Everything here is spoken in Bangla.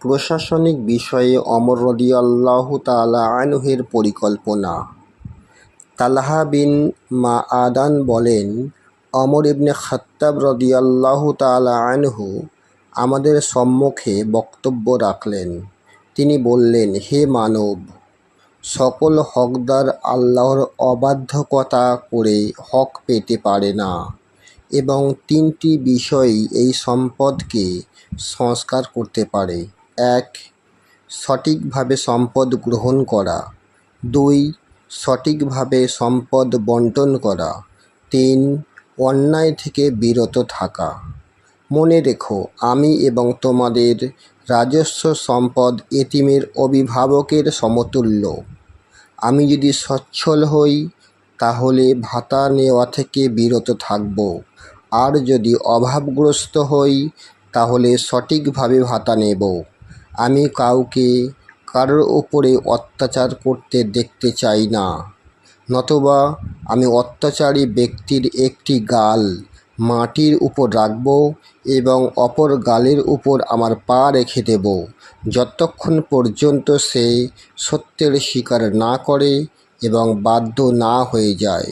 প্রশাসনিক বিষয়ে ওমর রাদিয়াল্লাহু তাআলা আনহুর পরিকল্পনা। তালহা বিন মাআদান বলেন, ওমর ইবনে খাত্তাব রাদিয়াল্লাহু তাআলা আনহু আমাদের সম্মুখে বক্তব্য রাখলেন। তিনি বললেন, হে মানব, সকল হকদার আল্লাহর অবাধ্যকতা করে হক পেতে পারে না এবং তিনটি বিষয়ই এই সম্পদকে সংস্কার করতে পারে। ১. সঠিকভাবে সম্পদ গ্রহণ করা। ২. সঠিকভাবে সম্পদ বণ্টন করা। ৩. অন্যায় থেকে বিরত থাকা। মনে রেখো, আমি এবং তোমাদের রাজস্ব সম্পদ এতিমের অভিভাবকের সমতুল্য। আমি যদি সচ্ছল হই তাহলে ভাতা নেওয়া থেকে বিরত থাকব, আর যদি অভাবগ্রস্ত হই তাহলে সঠিকভাবে ভাতা নেব। আমি কাউকে কারোর উপরে অত্যাচার করতে দেখতে চাই না, নতুবা আমি অত্যাচারী ব্যক্তির একটি গাল মাটির উপর রাখব এবং অপর গালের উপর আমার পা রেখে দেব, যতক্ষণ পর্যন্ত সে সত্যের স্বীকার না করে এবং বাধ্য না হয়ে যায়।